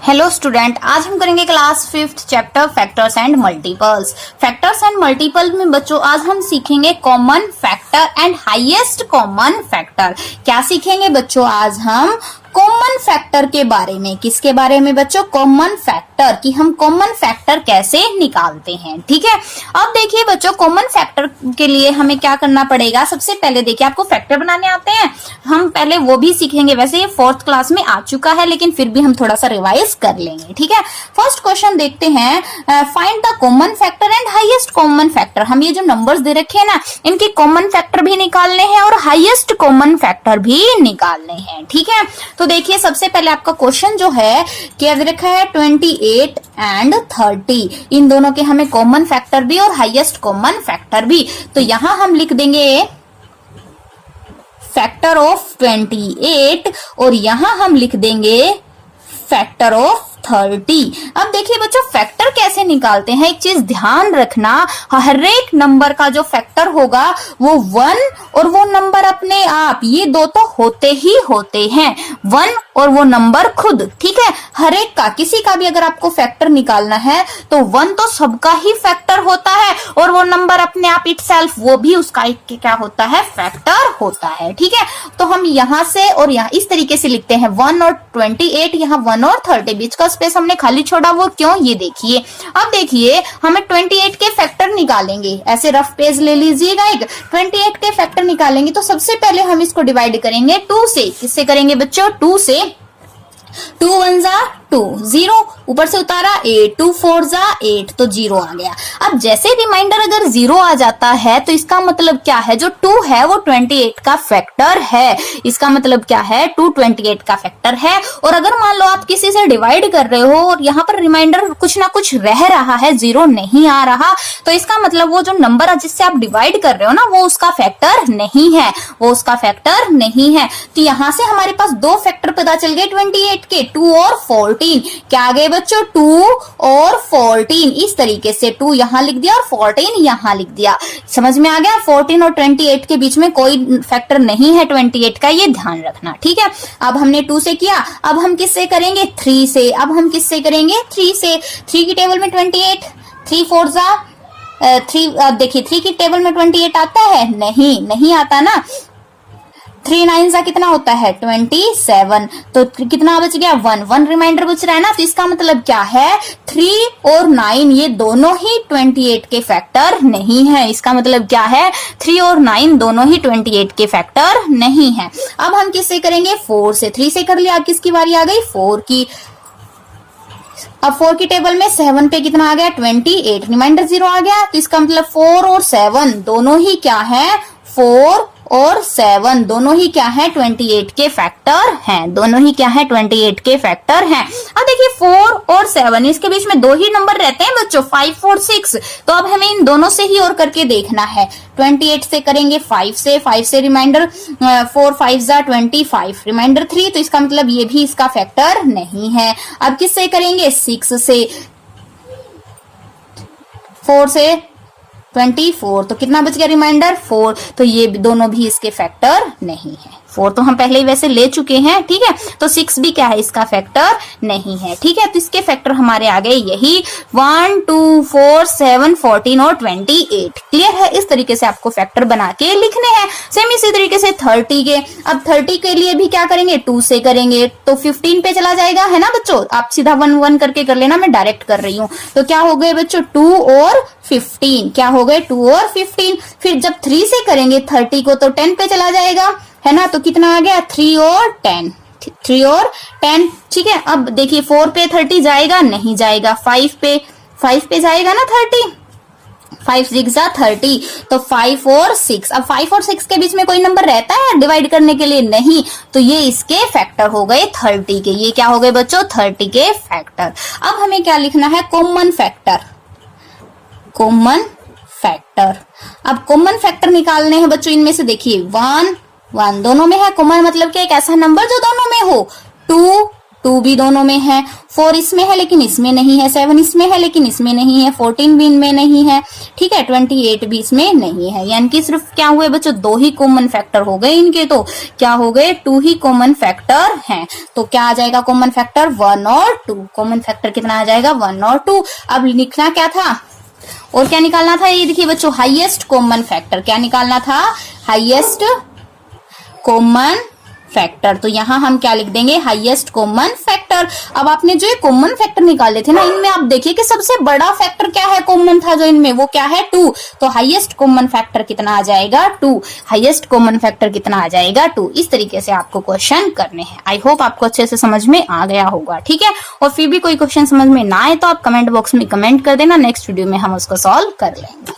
Hello student, आज हम करेंगे class 5th chapter factors and multiples. Factors and multiple में बच्चों आज हम सीखेंगे common factor and highest common factor. क्या सीखेंगे बच्चों? आज हम कॉमन फैक्टर के बारे में। किसके बारे में बच्चों? कॉमन फैक्टर, कि हम कॉमन फैक्टर कैसे निकालते हैं। ठीक है, अब देखिए बच्चों, कॉमन फैक्टर के लिए हमें क्या करना पड़ेगा। सबसे पहले देखिए, आपको फैक्टर बनाने आते हैं? हम पहले वो भी सीखेंगे। वैसे ये 4th क्लास में आ चुका है, लेकिन फिर भी हम थोड़ा सा रिवाइज कर लेंगे। ठीक है, फर्स्ट क्वेश्चन देखते हैं। Find the common factor and highest common factor. हम ये जो नंबर्स दे रखे हैं ना, इनके कॉमन फैक्टर भी निकालने हैं और हाईएस्ट कॉमन फैक्टर भी निकालने हैं। ठीक है, तो देखिए सबसे पहले आपका क्वेश्चन जो है क्या दे रखा है, 28 एंड 30। इन दोनों के हमें कॉमन फैक्टर भी और हाईएस्ट कॉमन फैक्टर भी। तो यहां हम लिख देंगे फैक्टर ऑफ 28 और यहां हम लिख देंगे फैक्टर ऑफ 30। अब देखिए बच्चों, फैक्टर कैसे निकालते हैं, एक चीज ध्यान रखना, हर एक नंबर का जो फैक्टर होगा वो 1 और वो नंबर अपने आप, ये दो तो होते ही होते हैं, 1 और वो नंबर खुद। ठीक है, हर एक का, किसी का भी अगर आपको फैक्टर निकालना है तो 1 तो सबका ही फैक्टर होता है और वो नंबर अपने आप इटसेल्फ, वो भी उसका क्या होता है, फैक्टर होता है। ठीक है, तो हम यहां से और यहां इस तरीके से लिखते हैं 1 और 28, यहां 1 और 30, बीच का स्पेस हमने खाली छोड़ा, वो क्यों, ये देखिए। अब देखिए हमें 28 के फैक्टर निकालेंगे। ऐसे रफ पेज ले लीजिएगा, एक 28 के फैक्टर निकालेंगे तो सबसे पहले हम इसको डिवाइड करेंगे 2 से। किससे करेंगे बच्चों? 2 से। 2 1 जा 2, 0 ऊपर से उतारा 8, 2 4 जा 8, तो 0 आ गया। अब जैसे रिमाइंडर अगर 0 आ जाता है तो इसका मतलब क्या है, जो 2 है वो 28 का फैक्टर है। इसका मतलब क्या है, 2 28 का फैक्टर है। और अगर मान लो आप किसी से डिवाइड कर रहे हो और यहाँ पर रिमाइंडर कुछ ना कुछ रह रहा है, 0 नहीं आ रहा, तो इसका मतलब वो जो नंबर जिससे आप डिवाइड कर रहे हो ना, वो उसका फैक्टर नहीं है, वो उसका फैक्टर नहीं है। तो यहाँ से हमारे पास 2 फैक्टर पता चल गए 28 के, 2 और 14। क्या आ गए बच्चों? 2 और 14। इस तरीके से 2 यहां लिख दिया और 14 यहां लिख दिया। समझ में आ गया? 14 और 28 के बीच में कोई फैक्टर नहीं है 28 का, ये ध्यान रखना। ठीक है, अब हमने 2 से किया, अब हम किससे करेंगे? 3 से। अब हम किससे करेंगे? 3 से। 3 की टेबल में 28, 3 4 जा 3। अब देखिए 3 की टेबल में 28 आता है? नहीं आता ना। 3 9 जा कितना होता है? 27। तो कितना बच गया? 1 रिमाइंडर बच रहा है ना। तो इसका मतलब क्या है, 3 और 9 ये दोनों ही 28 के फैक्टर नहीं है। इसका मतलब क्या है, 3 और 9 दोनों ही 28 के फैक्टर नहीं है। अब हम किससे करेंगे? 4 से। 3 से कर लिया, अब किसकी बारी आ गई? 4 की। अब 4 की टेबल में 7 पे कितना आ गया? 28, रिमाइंडर 0 आ गया। तो इसका मतलब 4 और 7 दोनों ही क्या है, 4 और 7 दोनों ही क्या है, 28 के फैक्टर हैं। दोनों ही क्या है, 28 के फैक्टर हैं। अब देखिए 4 और 7, इसके बीच में 2 ही नंबर रहते हैं बच्चों, 5 और 6। तो अब हमें इन दोनों से ही और करके देखना है। 28 से करेंगे 5 से, 5 से रिमाइंडर 4 5 जा 25, रिमाइंडर 3, तो इसका मतलब ये भी इसका फैक्टर नहीं है। अब किससे करेंगे? 6 से। 4 से 24, तो कितना बच गया रिमाइंडर? 4, तो ये दोनों भी इसके फैक्टर नहीं है। 4 तो हम पहले ही वैसे ले चुके हैं। ठीक है, तो 6 भी क्या है, इसका फैक्टर नहीं है। ठीक है, तो इसके फैक्टर हमारे आ गए यही 1 2 4 7 14 और 28। क्लियर है? इस तरीके से आपको फैक्टर बना के लिखने हैं। सेम इसी तरीके से 30 के। अब 30 के लिए भी क्या करेंगे? 2 से करेंगे तो 15 पे चला जाएगा, है ना बच्चों। आप सीधा 1 1 करके कर लेना, मैं डायरेक्ट कर रही हूँ। तो क्या हो गए बच्चों? 2 और 15। क्या हो गए? 2 और 15। फिर जब 3 से करेंगे 30 को तो 10 पे चला जाएगा, है ना। तो कितना आ गया? 3 और 10। 3 और 10। ठीक है, अब देखिए 4 पे 30 जाएगा? नहीं जाएगा। 5 पे जाएगा ना 30। 5 6 जा 30, तो 5 और 6। अब 5 और 6 के बीच में कोई नंबर रहता है डिवाइड करने के लिए? नहीं। तो ये इसके फैक्टर हो गए 30 के। ये क्या हो गए बच्चों? 30 के फैक्टर। अब हमें क्या लिखना है? Common factor. Common factor. अब कॉमन फैक्टर निकालने हैं बच्चों। इनमें से देखिए 1 1 दोनों में है। कॉमन मतलब क्या? एक ऐसा नंबर जो दोनों में हो। 2 2 भी दोनों में है, 4 इसमें है लेकिन इसमें नहीं है, 7 इसमें है लेकिन इसमें नहीं है, 14 भी इनमें नहीं है, ठीक है, 28 भी इसमें नहीं है। यानी कि सिर्फ क्या हुए बच्चों, 2 ही कॉमन फैक्टर हो गए इनके, तो क्या हो गए, 2 ही कॉमन फैक्टर हैं। तो क्या आ जाएगा कॉमन फैक्टर, 1 और 2। कॉमन फैक्टर कितना आ जाएगा, 1 और 2। अब लिखना क्या था और क्या निकालना था, ये देखिए बच्चों, हाईएस्ट कॉमन फैक्टर। क्या निकालना था, हाईएस्ट कॉमन फैक्टर। तो यहां हम क्या लिख देंगे, हाईएस्ट कॉमन फैक्टर। अब आपने जो ये कॉमन फैक्टर निकाले थे ना, इनमें आप देखिए कि सबसे बड़ा फैक्टर क्या है, कॉमन था जो इनमें, वो क्या है, 2। तो हाईएस्ट कॉमन फैक्टर कितना आ जाएगा, 2। हाईएस्ट कॉमन फैक्टर कितना आ जाएगा, 2। इस तरीके से आपको क्वेश्चन करने हैं। आई होप आपको अच्छे से समझ में आ गया होगा, ठीक है। और फिर भी कोई क्वेश्चन समझ में ना आए तो आप कमेंट बॉक्स में कमेंट कर देना, नेक्स्ट वीडियो में हम उसको सॉल्व कर लेंगे।